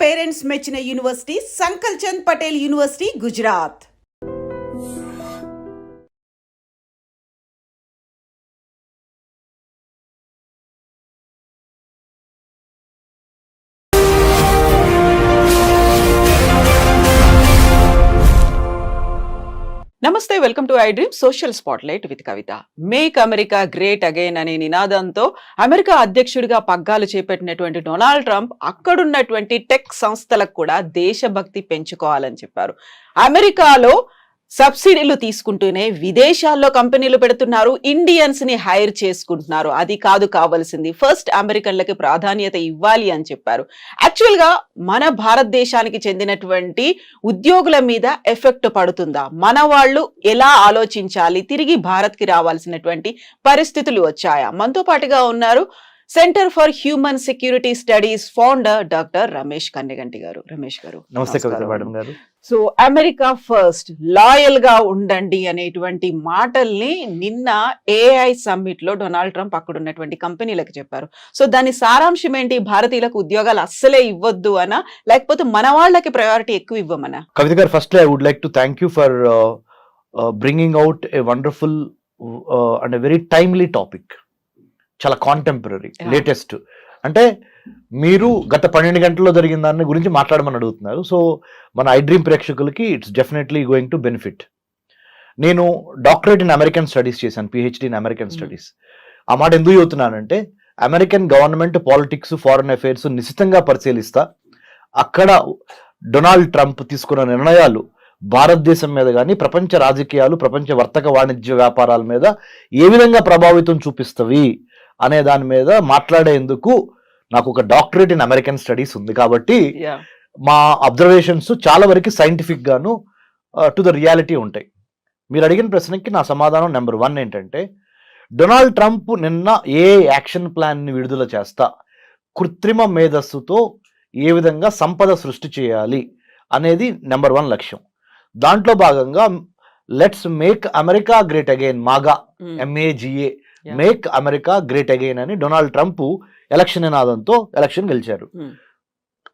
Parents మెచ్చిన university సంకల్ Chand Patel university, Gujarat. నమస్తే, welcome to I dream social spotlight with Kavitha. Make America great again అనే నినాదంతో America అధ్యక్షుడిగా పగ్గాలు చేపట్టినటువంటి డొనాల్డ్ ట్రంప్ అక్కడున్నటువంటి టెక్ సంస్థలకు కూడా దేశభక్తి పెంచుకోవాలని చెప్పారు. అమెరికాలో సబ్సిడీలు తీసుకుంటూనే విదేశాల్లో కంపెనీలు పెడుతున్నారు, ఇండియన్స్ ని హైర్ చేసుకుంటున్నారు. అది కాదు కావాల్సింది, ఫస్ట్ అమెరికన్లకి ప్రాధాన్యత ఇవ్వాలి అని చెప్పారు. యాక్చువల్ గా మన భారతదేశానికి చెందినటువంటి ఉద్యోగుల మీద ఎఫెక్ట్ పడుతుందా, మన వాళ్ళు ఎలా ఆలోచించాలి, తిరిగి భారత్ కి రావాల్సినటువంటి పరిస్థితులు వచ్చాయా? మనతో పాటుగా ఉన్నారు centre for human security studies founder doctor Ramesh Kanneganti గారు. రమేష్ గారు నమస్తే కవిత మేడం గారు. సో అమెరికా ఫస్ట్, లాయల్ గా ఉండండి అనేటువంటి మాటల్ని నిన్న ఏఐ సమ్మిట్ లో డొనాల్డ్ ట్రంప్ అక్కడ ఉన్నటువంటి కంపెనీలకు చెప్పారు. సో దాని సారాంశం ఏంటి? భారతీయులకు ఉద్యోగాలు అస్సలే ఇవ్వద్దు అనా, లేకపోతే మన వాళ్ళకి ప్రయారిటీ ఎక్కువ ఇవ్వమనా? Kavitha garu, firstly I would like to thank you for bringing out a wonderful and very timely topic. చాలా కాంటెంపరీ, లేటెస్ట్. అంటే మీరు గత 12 గంటల్లో జరిగిన దాని గురించి మాట్లాడమని అడుగుతున్నారు. సో మన ఐ డ్రీమ్ ప్రేక్షకులకి it's definitely going to benefit. నేను డాక్టరేట్ ఇన్ అమెరికన్ స్టడీస్ చేశాను, పిహెచ్డి ఇన్ అమెరికన్ స్టడీస్. ఆ మాట ఎందుకు చెబుతున్నానంటే, American government politics, foreign affairs నిశ్చితంగా పరిశీలిస్తా అక్కడ డొనాల్డ్ ట్రంప్ తీసుకున్న నిర్ణయాలు భారతదేశం మీద కానీ, ప్రపంచ రాజకీయాలు, ప్రపంచ వర్తక వాణిజ్య వ్యాపారాల మీద ఏ విధంగా ప్రభావితం చూపిస్తవి అనే దాని మీద మాట్లాడేందుకు నాకు ఒక డాక్టరేట్ ఇన్ అమెరికన్ స్టడీస్ ఉంది. కాబట్టి మా అబ్జర్వేషన్స్ చాలా వరకు సైంటిఫిక్ గాను టు ద రియాలిటీ ఉంటాయి. మీరు అడిగిన ప్రశ్నకి నా సమాధానం నెంబర్ 1 ఏంటంటే, డొనాల్డ్ ట్రంప్ నిన్న ఏ యాక్షన్ ప్లాన్ని విడుదల చేస్తా, కృత్రిమ మేధస్సుతో ఏ విధంగా సంపద సృష్టి చేయాలి అనేది నెంబర్ 1 లక్ష్యం. దాంట్లో భాగంగా let's make America great again, MAGA MAGA, make America great again అని డొనాల్డ్ ట్రంప్ ఎలక్షన్ నినాదంతో ఎలక్షన్ గెలిచారు.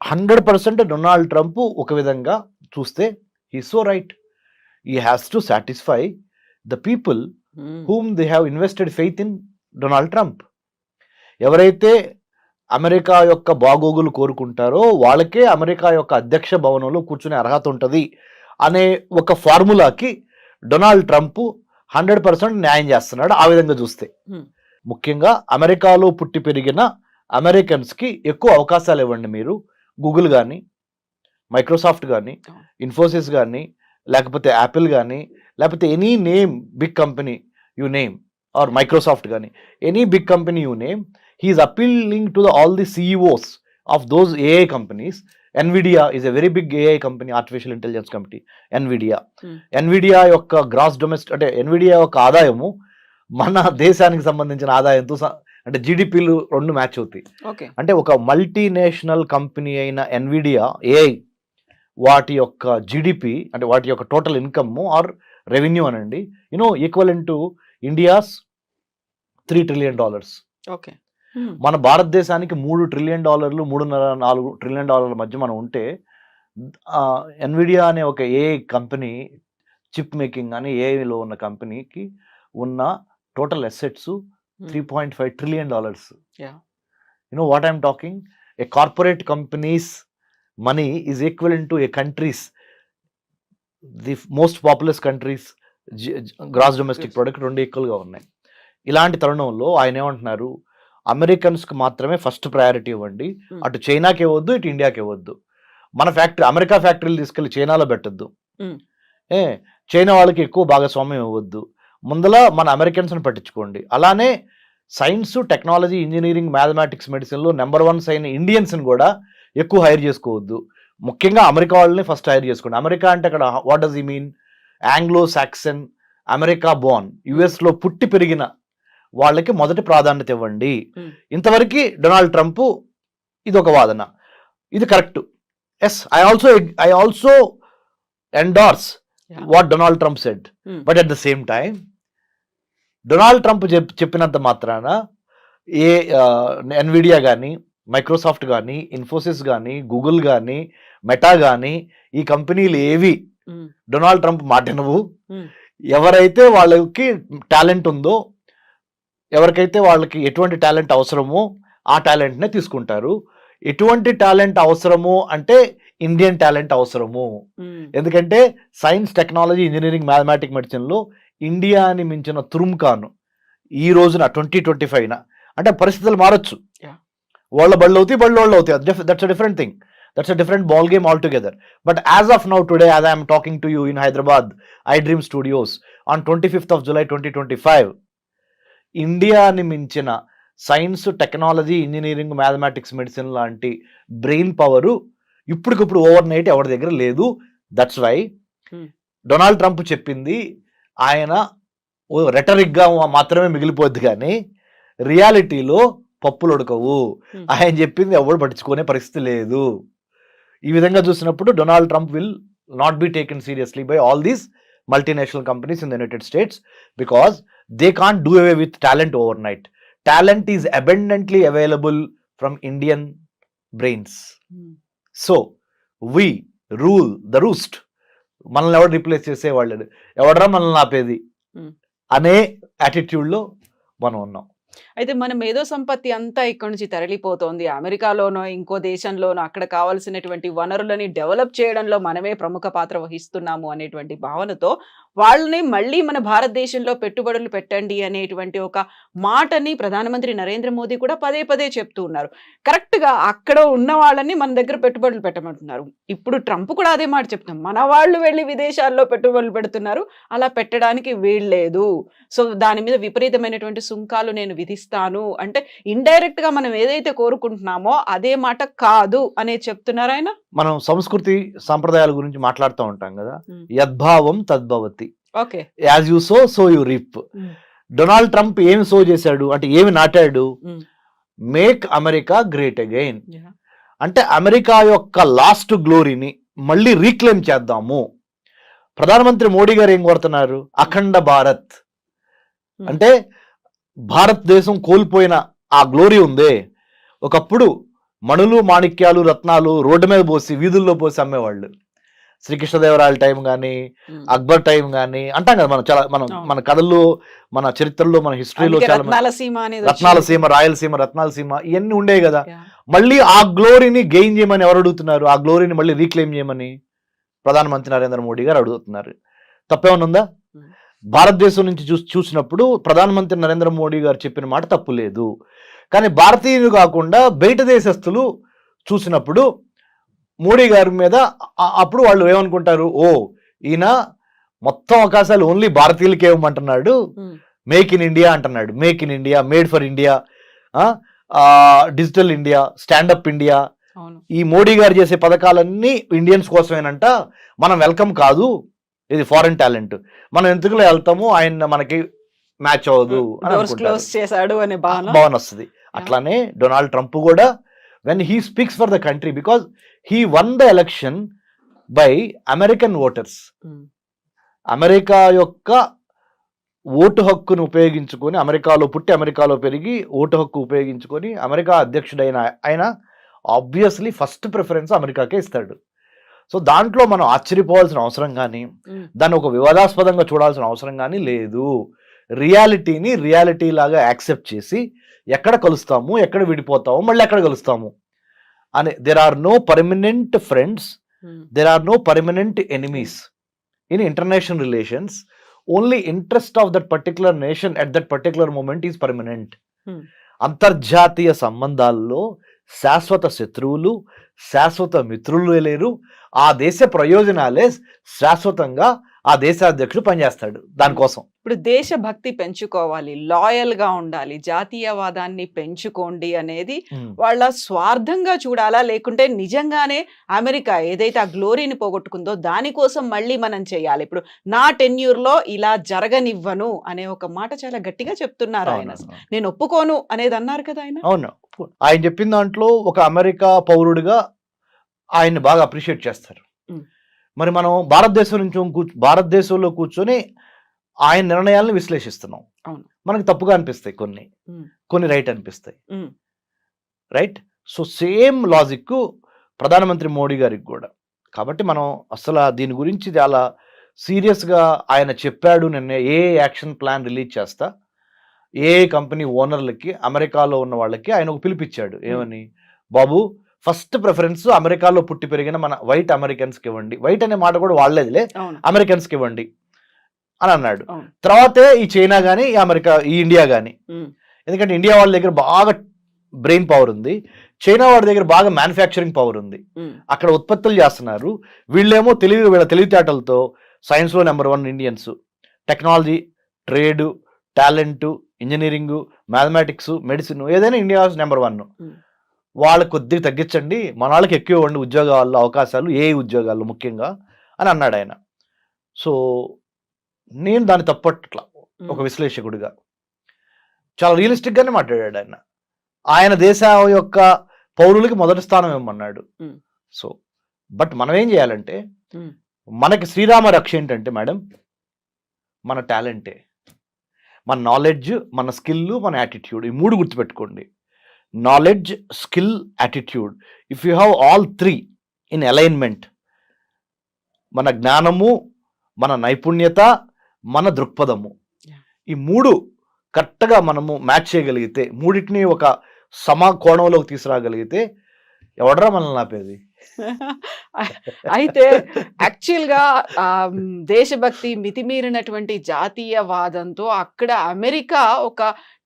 100% డొనాల్డ్ ట్రంప్ ఒక విధంగా చూస్తే he so right. He has to satisfy the people whom they have invested faith in Donald Trump. ఎవరైతే America యొక్క బాగోగులు కోరుకుంటారో వాళ్ళకే అమెరికా యొక్క అధ్యక్ష భవనంలో కూర్చునే అర్హత ఉంటుంది అనే ఒక ఫార్ములాకి డొనాల్డ్ ట్రంప్ 100% న్యాయం చేస్తున్నాడు. ఆ విధంగా చూస్తే ముఖ్యంగా అమెరికాలో పుట్టి పెరిగిన అమెరికన్స్కి ఎక్కువ అవకాశాలు ఇవ్వండి. మీరు గూగుల్ కానీ, మైక్రోసాఫ్ట్ కానీ, ఇన్ఫోసిస్ కానీ, లేకపోతే యాపిల్ కానీ, లేకపోతే any name big company you name, or Microsoft కానీ, any big company you name, he's appealing to all the CEOs of those AI companies. NVIDIA is a very big AI company, artificial intelligence company, NVIDIA యొక్క gross domestic అంటే NVIDIA యొక్క ఆదాయము మన దేశానికి సంబంధించిన ఆదాయంతో అంటే GDPలు 2 మ్యాచ్ అవుతాయి. అంటే ఒక మల్టీనేషనల్ కంపెనీ అయిన NVIDIA AI వాటి యొక్క GDP అంటే వాటి యొక్క టోటల్ ఇన్కమ్ ఆర్ రెవెన్యూ అనండి, equivalent to India's $3 trillion. Okay, మన భారతదేశానికి $3 trillion, $3.5-4 trillion మధ్య మనం ఉంటే, NVIDIA అనే ఒక AI కంపెనీ, చిప్ మేకింగ్ అని ఏఐలో ఉన్న కంపెనీకి ఉన్న total assets $3.5 trillion. What I'm talking? A corporate companies money is equivalent to a countries, the most populous countries gross domestic product 2 ఈక్వల్గా ఉన్నాయి. ఇలాంటి తరుణంలో ఆయన ఏమంటున్నారు, అమెరికన్స్కి మాత్రమే ఫస్ట్ ప్రయారిటీ ఇవ్వండి, అటు చైనాకి ఇవ్వద్దు, ఇటు ఇండియాకి ఇవ్వద్దు. మన ఫ్యాక్టరీ, అమెరికా ఫ్యాక్టరీలు తీసుకెళ్ళి చైనాలో పెట్టద్దు, చైనా వాళ్ళకి ఎక్కువ భాగస్వామ్యం ఇవ్వద్దు, ముందల మన అమెరికన్స్ని పట్టించుకోండి. అలానే సైన్స్, టెక్నాలజీ, ఇంజనీరింగ్, మ్యాథమెటిక్స్, మెడిసిన్లో నెంబర్ 1 అయిన ఇండియన్స్ని కూడా ఎక్కువ హైర్ చేసుకోవద్దు. ముఖ్యంగా అమెరికా వాళ్ళని ఫస్ట్ హైర్ చేసుకోండి. అమెరికా అంటే అక్కడ what does he mean? Anglo Saxon, America Born, యుఎస్లో పుట్టి పెరిగిన వాళ్ళకి మొదటి ప్రాధాన్యత ఇవ్వండి. ఇంతవరకు డొనాల్డ్ ట్రంప్ ఇది ఒక వాదన, ఇది correct. Yes, I also endorse what Donald Trump said. But at the same time Donald Trump చెప్పినంత మాత్రాన NVIDIA కానీ, మైక్రోసాఫ్ట్ కానీ, ఇన్ఫోసిస్ కానీ, గూగుల్ కానీ, మెటా కానీ, ఈ కంపెనీలు ఏవి డొనాల్డ్ ట్రంప్ మాట వినవు. ఎవరైతే వాళ్ళకి టాలెంట్ ఉందో, ఎవరికైతే వాళ్ళకి ఎటువంటి టాలెంట్ అవసరమో ఆ టాలెంట్నే తీసుకుంటారు. ఎటువంటి టాలెంట్ అవసరము అంటే ఇండియన్ టాలెంట్ అవసరము. ఎందుకంటే సైన్స్, టెక్నాలజీ, ఇంజనీరింగ్, మ్యాథమెటిక్, మెడిసిన్లో ఇండియాని మించిన తురుంకాను ఈ రోజున 2025 అంటే పరిస్థితులు మారచ్చు. వాళ్ళ బళ్ళు అవుతాయి, వాళ్ళు అవుతాయి. That's a different thing. That's a different ball game altogether. But as of now, today, as I am talking to you in Hyderabad, iDream Studios, on 25th of July 2025, ఇండియాని మించిన science, technology, engineering, mathematics, medicine లాంటి brain power ఇప్పటికిప్పుడు over night ఎవరి దగ్గర లేదు. That's why Donald Trump చెప్పింది ఆయన రెటరిక్గా మాత్రమే మిగిలిపోద్ది, కానీ రియాలిటీలో పప్పులు ఉడకవు. ఆయన చెప్పింది ఎవరు పట్టించుకునే పరిస్థితి లేదు. ఈ విధంగా చూసినప్పుడు Donald Trump will not be taken seriously by all these multinational companies in the United states because they can't do away with talent over night. Talent is abundantly available from Indian brains. So we rule the roost. మనల్ని ఎవరు replace చేసేవాళ్ళు, ఎవడరా మనల్ని ఆపేది అనే యాటిట్యూడ్లో మనం ఉన్నాం. అయితే మన మేధో సంపత్తి అంతా ఇక్కడ నుంచి తరలిపోతోంది. అమెరికాలోనో ఇంకో దేశంలోనో అక్కడ కావాల్సినటువంటి వనరులని డెవలప్ చేయడంలో మనమే ప్రముఖ పాత్ర వహిస్తున్నాము అనేటువంటి భావనతో వాళ్ళని మళ్ళీ మన భారతదేశంలో పెట్టుబడులు పెట్టండి అనేటువంటి ఒక మాటని ప్రధానమంత్రి నరేంద్ర మోదీ కూడా పదే పదే చెప్తూ ఉన్నారు. కరెక్ట్గా అక్కడ ఉన్న వాళ్ళని మన దగ్గర పెట్టుబడులు పెట్టమంటున్నారు. ఇప్పుడు ట్రంప్ కూడా అదే మాట చెప్తున్నాం, మన వాళ్ళు వెళ్ళి విదేశాల్లో పెట్టుబడులు పెడుతున్నారు, అలా పెట్టడానికి వీల్లేదు. సో దాని మీద విపరీతమైనటువంటి సుంకాలు నేను విధిస్తాను అంటే ఇండైరెక్ట్ గా మనం ఏదైతే కోరుకుంటున్నామో అదే మాట కాదు అనే చెప్తున్నారు ఆయన. మనం సంస్కృతి సంప్రదాయాల గురించి మాట్లాడుతూ ఉంటాం కదా, యద్భావం తద్భవతి, okay, as you sow so you reap. Donald Trump ఏమి సో చేశాడు అంటే ఏమి నాటాడు? Make America great again. అంటే అమెరికా యొక్క లాస్ట్ గ్లోరీని మళ్ళీ రీక్లెయిమ్ చేద్దాము. ప్రధానమంత్రి మోడీ గారు ఏం కోరుతున్నారు? అఖండ భారత్. అంటే భారతదేశం కోల్పోయిన ఆ గ్లోరీ ఉందే, ఒకప్పుడు మణులు, మాణిక్యాలు, రత్నాలు రోడ్డు మీద పోసి వీధుల్లో పోసి అమ్మేవాళ్ళు. శ్రీకృష్ణదేవరాయల టైం కానీ, అక్బర్ టైం కానీ అంటాం కదా మనం. చాలా మన కథల్లో, మన చరిత్రలో, మన హిస్టరీలో చాలా రత్నాలసీమ, రాయలసీమ, రత్నాలసీమ ఇవన్నీ ఉండేవి కదా. మళ్ళీ ఆ గ్లోరీని గెయిన్ చేయమని ఎవరు అడుగుతున్నారు? ఆ గ్లోరీని మళ్ళీ రీక్లెయిమ్ చేయమని ప్రధానమంత్రి నరేంద్ర మోడీ గారు అడుగుతున్నారు. తప్పేమన్నా ఉందా? భారతదేశం నుంచి చూసినప్పుడు ప్రధానమంత్రి నరేంద్ర మోడీ గారు చెప్పిన మాట తప్పు లేదు. కానీ భారతీయులు కాకుండా బయట దేశస్తులు చూసినప్పుడు మోడీ గారి మీద అప్పుడు వాళ్ళు ఏమనుకుంటారు? ఓ, ఈయన మొత్తం అవకాశాలు ఓన్లీ భారతీయులకే ఇవ్వమంటున్నాడు, మేక్ ఇన్ ఇండియా అంటున్నాడు. Make in India, made for India, digital India, stand up India, ఈ మోడీ గారు చేసే పథకాలన్నీ ఇండియన్స్ కోసమేనంట. మనం వెల్కమ్ కాదు, ఇది ఫారెన్ టాలెంట్, మనం ఎందుకులో వెళ్తాము, ఆయన మనకి మ్యాచ్ అవ్వదు అని భావన వస్తుంది. అట్లానే డొనాల్డ్ ట్రంప్ కూడా when he speaks for the country, because he one the election by American voters. America యొక్క ఓటు హక్కును ఉపయోగించుకొని, అమెరికాలో పుట్టి అమెరికాలో పెరిగి ఓటు హక్కు ఉపయోగించుకొని అమెరికా అధ్యక్షుడైన ఆయన ఆబ్వియస్లీ ఫస్ట్ ప్రిఫరెన్స్ అమెరికాకే ఇస్తాడు. సో దాంట్లో మనం ఆశ్చర్యపోవాల్సిన అవసరం కానీ, దాన్ని ఒక వివాదాస్పదంగా చూడాల్సిన అవసరం కానీ లేదు. రియాలిటీని రియాలిటీ లాగా యాక్సెప్ట్ చేసి ఎక్కడ కలుస్తాము, ఎక్కడ విడిపోతాము, మళ్ళీ ఎక్కడ కలుస్తాము అని. There are no permanent friends, there are no permanent enemies in international relations. Only interest of that particular nation at that particular moment is permanent. అంతర్జాతీయ సంబంధాల్లో శాశ్వత శత్రువులు, శాశ్వత మిత్రులు లేరు. ఆ దేశ ప్రయోజనాలే శాశ్వతంగా ఆ దేశాధ్యక్షుడు పనిచేస్తాడు దానికోసం. ఇప్పుడు దేశభక్తి పెంచుకోవాలి, లాయల్ గా ఉండాలి, జాతీయవాదాన్ని పెంచుకోండి అనేది వాళ్ళ స్వార్థంగా చూడాలా, లేకుంటే నిజంగానే అమెరికా ఏదైతే ఆ గ్లోరీని పోగొట్టుకుందో దానికోసం మళ్ళీ మనం చేయాలి? ఇప్పుడు నా టెన్యూర్ లో ఇలా జరగనివ్వను అనే ఒక మాట చాలా గట్టిగా చెప్తున్నారు ఆయన. నేను ఒప్పుకోను అనేది అన్నారు కదా ఆయన. అవును, ఆయన చెప్పిన దాంట్లో ఒక అమెరికా పౌరుడిగా ఆయన్ని బాగా అప్రిషియేట్ చేస్తారు. మరి మనం భారతదేశంలో కూర్చొని ఆయన నిర్ణయాలను విశ్లేషిస్తున్నాం. మనకు తప్పుగా అనిపిస్తాయి కొన్ని రైట్ అనిపిస్తాయి. రైట్, సో సేమ్ లాజిక్ ప్రధానమంత్రి మోడీ గారికి కూడా. కాబట్టి మనం అసలు దీని గురించి చాలా సీరియస్గా ఆయన చెప్పాడు. నిన్న ఏ యాక్షన్ ప్లాన్ రిలీజ్ చేస్తా, ఏ కంపెనీ ఓనర్లకి అమెరికాలో ఉన్న వాళ్ళకి ఆయన ఒక పిలిపించాడు. ఏమని, బాబు ఫస్ట్ ప్రిఫరెన్స్ అమెరికాలో పుట్టి పెరిగిన మన వైట్ అమెరికన్స్కి ఇవ్వండి. వైట్ అనే మాట కూడా వాడలేదులే, అమెరికన్స్కి ఇవ్వండి అని అన్నాడు. తర్వాతే ఈ చైనా కానీ ఈ ఇండియా కానీ. ఎందుకంటే ఇండియా వాళ్ళ దగ్గర బాగా బ్రెయిన్ పవర్ ఉంది, చైనా వాడి దగ్గర బాగా మ్యానుఫ్యాక్చరింగ్ పవర్ ఉంది. అక్కడ ఉత్పత్తులు చేస్తున్నారు. వీళ్ళేమో వీళ్ళ తెలివితేటలతో సైన్స్లో number 1 Indians, technology, trade, talent, engineering, mathematics, medicine, ఏదైనా ఇండియా నెంబర్ 1. వాళ్ళకి కొద్దిగా తగ్గించండి, మన వాళ్ళకి ఎక్కువ ఇవ్వండి ఉద్యోగాల్లో అవకాశాలు, ఏ ఉద్యోగాల్లో ముఖ్యంగా అని అన్నాడు ఆయన. సో నేను దాన్ని తప్పట్లా ఒక విశ్లేషకుడిగా. చాలా రియలిస్టిక్గానే మాట్లాడాడు ఆయన. ఆయన దేశం యొక్క పౌరులకి మొదటి స్థానం ఇవ్వమన్నాడు. సో బట్ మనం ఏం చేయాలంటే, మనకి శ్రీరామ రక్ష ఏంటంటే మేడం, మన టాలెంటే, మన నాలెడ్జ్, మన స్కిల్, మన యాటిట్యూడ్. ఈ 3 గుర్తుపెట్టుకోండి. Knowledge, skill, attitude. If you have all 3 in alignment, మన జ్ఞానము, మన నైపుణ్యత, మన దృక్పథము, ఈ 3 కరెక్ట్గా మనము మ్యాచ్ చేయగలిగితే, 3టిని ఒక కోణంలోకి తీసుకురాగలిగితే ఎవడరా మనల్ని ఆపేది? అయితే యాక్చువల్గా దేశభక్తి, మితిమీరినటువంటి జాతీయవాదంతో అక్కడ అమెరికా ఒక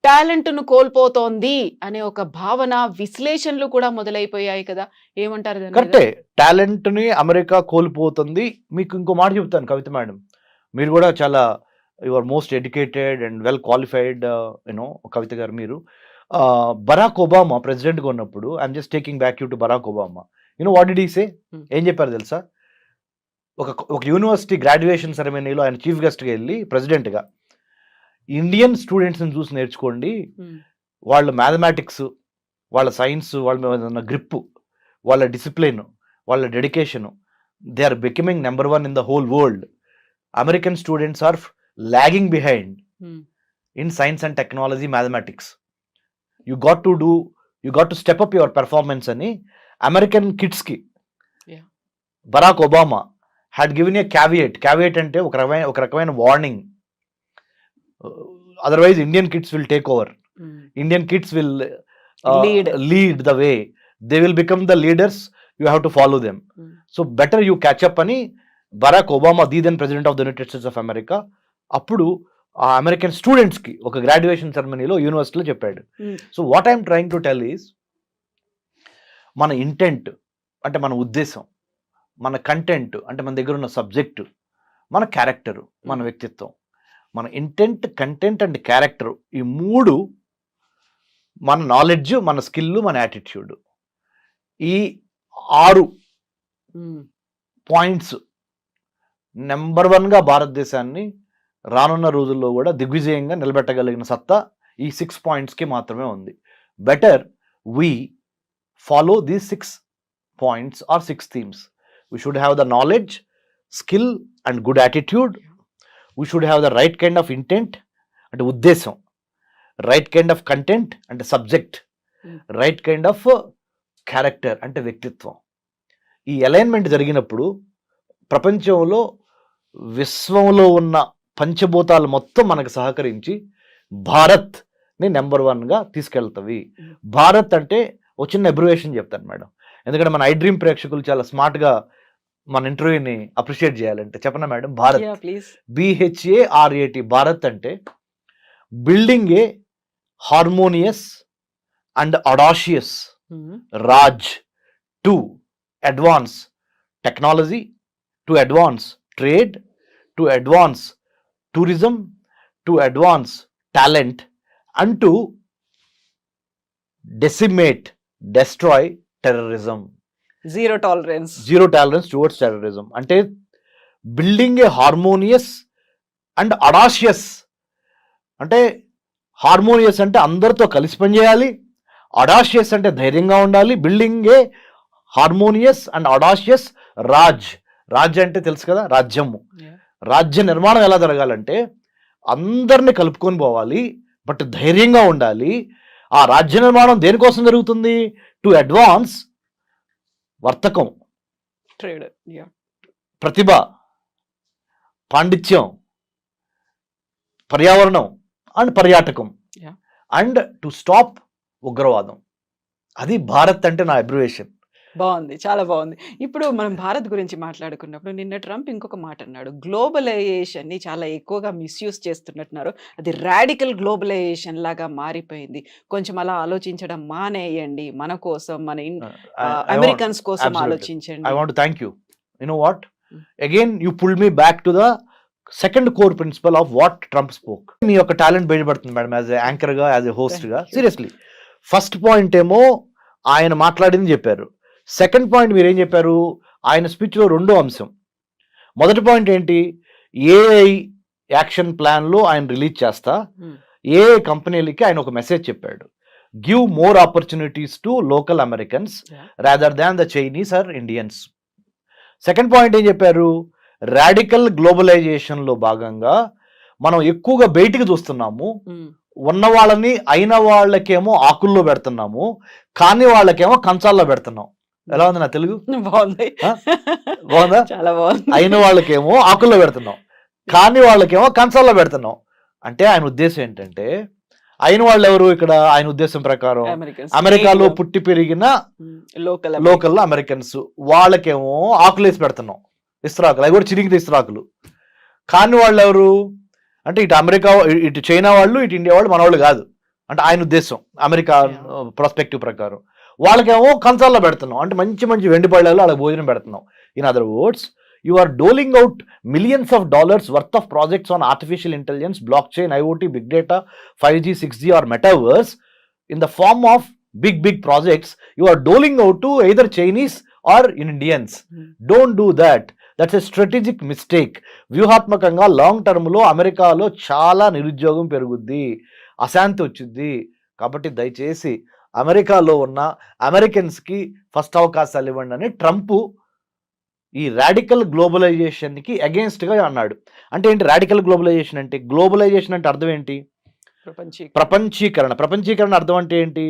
టాలెంట్ ను కోల్పోతోంది అనే ఒక భావన, విశ్లేషణలు కూడా మొదలైపోయాయి కదా, ఏమంటారు? కరెక్టే, టాలెంట్ ని అమెరికా కోల్పోతుంది. మీకు ఇంకో మాట చెప్తాను కవిత మేడం, మీరు కూడా చాలా your most educated and well qualified you know Kavitha garu. మీరు బరాక్ ఒబామా ప్రెసిడెంట్గా ఉన్నప్పుడు, I'm just taking back you to Barack Obama. You know what did he say? ఏం చెప్పారు తెలుసా? ఒక యూనివర్సిటీ గ్రాడ్యుయేషన్ సెరమనీలో ఆయన చీఫ్ గెస్ట్గా వెళ్ళి ప్రెసిడెంట్గా, ఇండియన్ స్టూడెంట్స్ని చూసి నేర్చుకోండి, వాళ్ళ మ్యాథమెటిక్స్, వాళ్ళ సైన్స్, వాళ్ళ మీద గ్రిప్పు, వాళ్ళ డిసిప్లిన్, వాళ్ళ dedication, they are becoming number 1 in the whole world. American students are lagging behind in science and technology, mathematics. You got to step up your performance ani American kids ki Barack Obama had given a caveat ante oka rakamaina warning. Otherwise Indian kids will take over. Indian kids will lead the way. They will become the leaders, you have to follow them. So better you catch up ani Barack Obama, the then president of the United States of America, అప్పుడు ఆ American స్టూడెంట్స్కి ఒక graduation సెరమనీలో యూనివర్సిటీలో చెప్పాడు. So what I'm trying to tell is, మన intent అంటే మన ఉద్దేశం, మన కంటెంట్ అంటే మన దగ్గర ఉన్న సబ్జెక్టు, మన క్యారెక్టరు, మన వ్యక్తిత్వం, మన ఇంటెంట్, కంటెంట్ అండ్ క్యారెక్టర్, ఈ 3 మన నాలెడ్జ్, మన స్కిల్, మన యాటిట్యూడ్, ఈ 6 పాయింట్స్ నెంబర్ 1గా భారతదేశాన్ని రానున్న రోజుల్లో కూడా దిగ్విజయంగా నిలబెట్టగలిగిన సత్తా ఈ 6 పాయింట్స్కి మాత్రమే ఉంది. Better we follow these 6 points or 6 themes. We should have the knowledge, skill and good attitude. We should have the right kind of intent అంటే ఉద్దేశం, రైట్ కైండ్ ఆఫ్ కంటెంట్ అంటే subject, right kind of character అంటే వ్యక్తిత్వం. ఈ alignment జరిగినప్పుడు ప్రపంచంలో, విశ్వంలో ఉన్న పంచభూతాలు మొత్తం మనకు సహకరించి భారత్ని నెంబర్ 1గా తీసుకెళ్తావి. భారత్ అంటే ఒక చిన్న అబ్రివేషన్ చెప్తాను మేడం, ఎందుకంటే మన ఐ డ్రీమ్ ప్రేక్షకులు చాలా స్మార్ట్గా మన ఇంటర్వ్యూని అప్రిషియేట్ చేయాలంటే చెప్పనా మేడం? భారత్, BHARAT. భారత్ అంటే building a harmonious and audacious Raj to advance technology, to advance trade, to advance tourism, to advance talent, and to decimate, destroy terrorism. Zero tolerance towards terrorism. Ante building a harmonious and audacious, ante harmonious ante andartho kalisi pani cheyali, audacious ante dhairyanga undali. Building a harmonious and audacious రాజ్యం అంటే తెలుసు కదా, రాజ్యము. రాజ్య నిర్మాణం ఎలా జరగాలంటే అందరిని కలుపుకొని పోవాలి, బట్ ధైర్యంగా ఉండాలి. ఆ రాజ్య నిర్మాణం దేనికోసం జరుగుతుంది? టు అడ్వాన్స్ వర్తకం, ట్రేడ్, ప్రతిభ, పాండిత్యం, పర్యావరణం అండ్ పర్యాటకం, Yeah. అండ్ టు స్టాప్ ఉగ్రవాదం. అది భారత్ అంటే నా అబ్రివేషన్. బాగుంది, చాలా బాగుంది. ఇప్పుడు మనం భారత్ గురించి మాట్లాడుకున్నప్పుడు నిన్న ట్రంప్ ఇంకొక మాట అన్నాడు, గ్లోబలైజేషన్ ని చాలా ఎక్కువగా మిస్యూజ్ చేస్తున్నట్టున్నారు, అది రాడికల్ గ్లోబలైజేషన్ లాగా మారిపోయింది, కొంచెం అలా ఆలోచించడం మానేయండి, మన కోసం, మన అమెరికన్స్ కోసం ఆలోచించండి. I want to thank you. You know what? Again, you pulled me back to the second core principle of what Trump spoke. మీ యొక్క టాలెంట్ బయటపడుతుంది మేడం, యాజ్ ఎ యాంకర్ గా, యాజ్ ఎ హోస్ట్ గా. Seriously, first point ఏమో ఆయన మాట్లాడింది చెప్పారు. Second point మీరు ఏం చెప్పారు? ఆయన స్పీచ్ లో రెండో అంశం. మొదటి పాయింట్ ఏంటి? ఏఐ యాక్షన్ ప్లాన్ లో ఆయన రిలీజ్ చేస్తా ఏఐ కంపెనీలకి ఆయన ఒక మెసేజ్ చెప్పాడు, give more opportunities to local Americans rather than the Chinese or Indians. Second point ఏం చెప్పారు? రాడికల్ గ్లోబలైజేషన్ లో భాగంగా మనం ఎక్కువగా బయటికి చూస్తున్నాము, ఉన్న వాళ్ళని అయిన వాళ్ళకేమో ఆకుల్లో పెడుతున్నాము, కాని వాళ్ళకేమో కంచాల్లో పెడుతున్నాం. ఎలా ఉంది నా తెలుగు? బాగుంది, బాగుందా? చాలా బాగుంది. అయిన వాళ్ళకేమో ఆకుల్లో పెడుతున్నాం, కాని వాళ్ళకేమో కంచాల్లో పెడుతున్నాం. అంటే ఆయన ఉద్దేశం ఏంటంటే, అయిన వాళ్ళు ఎవరు ఇక్కడ? ఆయన ఉద్దేశం ప్రకారం అమెరికాలో పుట్టి పెరిగిన లోకల్ అమెరికన్స్, వాళ్ళకేమో ఆకులేసి పెడుతున్నాం, ఇస్త్రాకులు, అవి కూడా చిరిగిన ఇస్త్రాకులు. కాని వాళ్ళు ఎవరు అంటే ఇటు అమెరికా, ఇటు చైనా వాళ్ళు, ఇటు ఇండియా వాళ్ళు, మన వాళ్ళు కాదు. అంటే ఆయన ఉద్దేశం అమెరికా ప్రాస్పెక్టివ్ ప్రకారం. వాళ్ళకేమో కంచాల్లో పెడుతున్నాం, అంటే మంచి మంచి వెండి పళ్ళలో వాళ్ళకి భోజనం పెడుతున్నాం. In other words, you are doling out millions of dollars worth of projects on artificial intelligence, blockchain, IoT, big data, 5G, 6G or metaverse in the form of big projects. You are doling out to either Chinese or Indians. Don't do that. That's a strategic mistake. వ్యూహాత్మకంగా long term లో అమెరికాలో చాలా నిరుద్యోగం పెరుగుద్ది, అశాంతి వచ్చింది. కాబట్టి దయచేసి అమెరికాలో ఉన్న అమెరికన్స్ కి ఫస్ట్ అవకాశాలు ఇవ్వండి అని ట్రంప్ ఈ రాడికల్ గ్లోబలైజేషన్ కి అగేన్స్ట్ గా అన్నాడు. అంటే ఏంటి రాడికల్ గ్లోబలైజేషన్ అంటే? గ్లోబలైజేషన్ అంటే అర్థం ఏంటి? ప్రపంచీకరణ. ప్రపంచీకరణ అర్థం అంటే ఏంటి?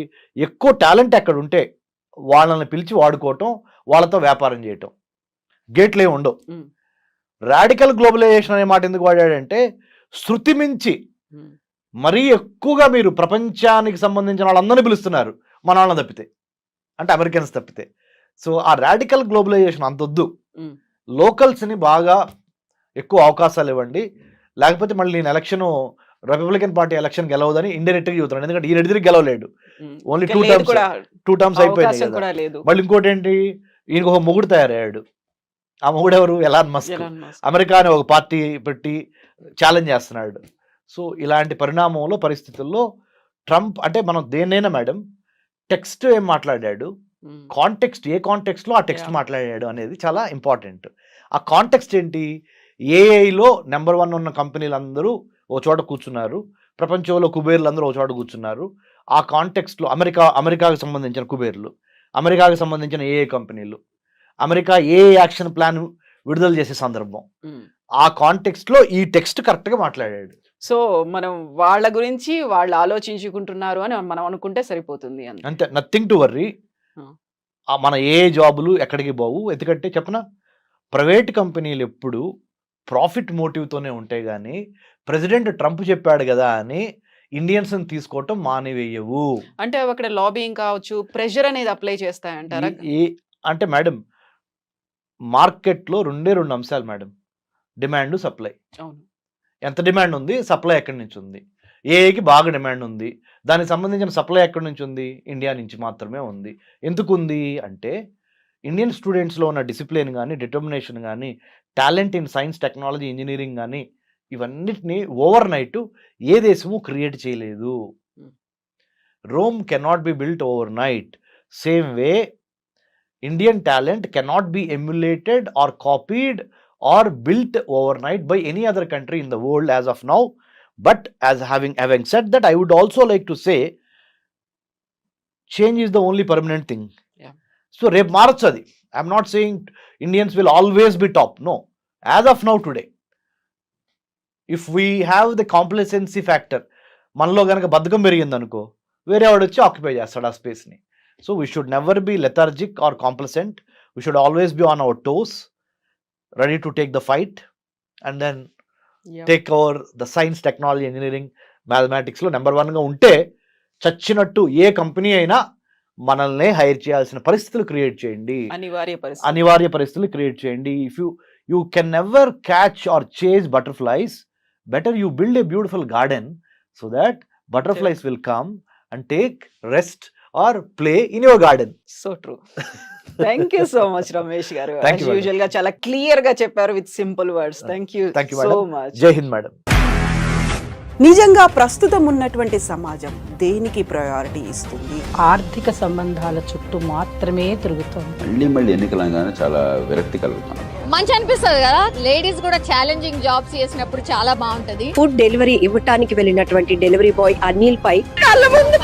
ఎక్కువ టాలెంట్ ఎక్కడ ఉంటే వాళ్ళని పిలిచి వాడుకోవటం, వాళ్ళతో వ్యాపారం చేయటం, గేట్లే ఉండవు. రాడికల్ గ్లోబలైజేషన్ అనే మాట ఎందుకు వాడాడంటే, శృతి మించి మరీ ఎక్కువగా మీరు ప్రపంచానికి సంబంధించిన వాళ్ళందరినీ పిలుస్తున్నారు, మన వాళ్ళని తప్పితే, అంటే అమెరికన్స్ తప్పితే. సో ఆ రాడికల్ గ్లోబలైజేషన్ అంతొద్దు, లోకల్స్ని బాగా ఎక్కువ అవకాశాలు ఇవ్వండి, లేకపోతే మళ్ళీ నేను ఎలక్షన్ రిపబ్లికన్ పార్టీ ఎలక్షన్ గెలవదని ఇండైరెక్ట్గా చెబుతున్నాను. ఎందుకంటే ఈయన ఎదురు గెలవలేడు, ఓన్లీ టూ టర్మ్స్ అయిపోయింది కదా. మళ్ళీ ఇంకోటి ఏంటి, ఈయనకు ఒక మొగుడు తయారయ్యాడు. ఆ మొగుడు ఎవరు? Elon Musk. అమెరికా అనే ఒక పార్టీ పెట్టి ఛాలెంజ్ చేస్తున్నాడు. సో ఇలాంటి పరిణామంలో పరిస్థితుల్లో ట్రంప్ అంటే మనం దేన్నైనా మేడం టెక్స్ట్ ఏం మాట్లాడాడు, కాంటెక్స్ట్ ఏ కాంటెక్స్ట్లో ఆ టెక్స్ట్ మాట్లాడాడు అనేది చాలా ఇంపార్టెంట్. ఆ కాంటెక్స్ట్ ఏంటి? ఏఐలో నెంబర్ 1 ఉన్న కంపెనీలు అందరూ ఓ చోట కూర్చున్నారు, ప్రపంచంలో కుబేర్లు అందరూ ఓ చోట కూర్చున్నారు. ఆ కాంటెక్స్ట్లో అమెరికాకు సంబంధించిన కుబేర్లు, అమెరికాకు సంబంధించిన ఏఐ కంపెనీలు, అమెరికా ఏఐ యాక్షన్ ప్లాన్ విడుదల చేసే సందర్భం, ఆ కాంటెక్స్ట్లో ఈ టెక్స్ట్ కరెక్ట్గా మాట్లాడాడు. సో మనం వాళ్ళ గురించి వాళ్ళు ఆలోచించుకుంటున్నారు అని మనం అనుకుంటే సరిపోతుంది అంతే, నథింగ్ టు వర్రీ. మన ఏ జాబులు ఎక్కడికి పోవు. ఎందుకంటే చెప్పనా, ప్రైవేట్ కంపెనీలు ఎప్పుడు ప్రాఫిట్ మోటివ్తోనే ఉంటాయి, కానీ ప్రెసిడెంట్ ట్రంప్ చెప్పాడు కదా అని ఇండియన్స్ని తీసుకోవటం మానివేయవు. అంటే అక్కడ లాబింగ్ కావచ్చు, ప్రెషర్ అనేది అప్లై చేస్తాయంటారా? అంటే మేడం, మార్కెట్లో రెండు అంశాలు మేడం, డిమాండ్, సప్లై. అవును, ఎంత డిమాండ్ ఉంది, సప్లై ఎక్కడి నుంచి ఉంది. ఏఐకి బాగా డిమాండ్ ఉంది, దానికి సంబంధించిన సప్లై ఎక్కడి నుంచి ఉంది? ఇండియా నుంచి మాత్రమే ఉంది. ఎందుకు ఉంది అంటే, ఇండియన్ స్టూడెంట్స్లో ఉన్న డిసిప్లిన్ కానీ, డిటర్మినేషన్ కానీ, talent in science, technology, engineering కానీ, ఇవన్నిటిని ఓవర్ నైట్ ఏ దేశము క్రియేట్ చేయలేదు. Rome cannot be built overnight. Same way Indian talent cannot be emulated or copied or built overnight by any other country in the world as of now. But as having said that, I would also like to say, change is the only permanent thing. Yeah. So rep marchadi, I am not saying Indians will always be top, no. As of now today, if we have the complacency factor, మనలో గనక బద్ధకం పెరిగింది అనుకో, వేరే వాడు వచ్చి occupy చేస్తాడు ఆ స్పేస్ని. So we should never be lethargic or complacent. We should always be on our toes, ready to take the fight and then take over the science, technology, engineering, మ్యాథమెటిక్స్లో నెంబర్ 1గా ఉంటే చచ్చినట్టు ఏ కంపెనీ అయినా మనల్ని hire చేయాల్సిన పరిస్థితులు create చేయండి, అనివార్య పరిస్థితులు క్రియేట్ చేయండి. If you can never catch or chase butterflies, better you build a beautiful garden so that butterflies will come and take rest or play in your garden. So true. Thank you so much Ramesh గారు. Thank you, madam. Usual గా చాలా clear గా చెప్పారు with simple words. Thank you so madam. Much. జై Hind madam. నిజంగా ప్రస్తుతం ఉన్నటువంటి సమాజం దేనికి ప్రయారిటీ ఇస్తుంది? ఆర్థిక సంబంధాల చుట్టూ మాత్రమే తిరుగుతోంది. మళ్ళీ ఎన్నికలంగానే చాలా విరక్తి కలుగుతాం. మంచి అనిపిస్తుంది కదా, లేడీస్ కూడా ఛాలెంజింగ్ జాబ్స్ చేసినప్పుడు చాలా బాగుంటది. ఫుడ్ డెలివరీ ఇవ్వటానికి వెళ్ళినటువంటి డెలివరీ బాయ్ అనిల్ పై కళ్ళ ముందు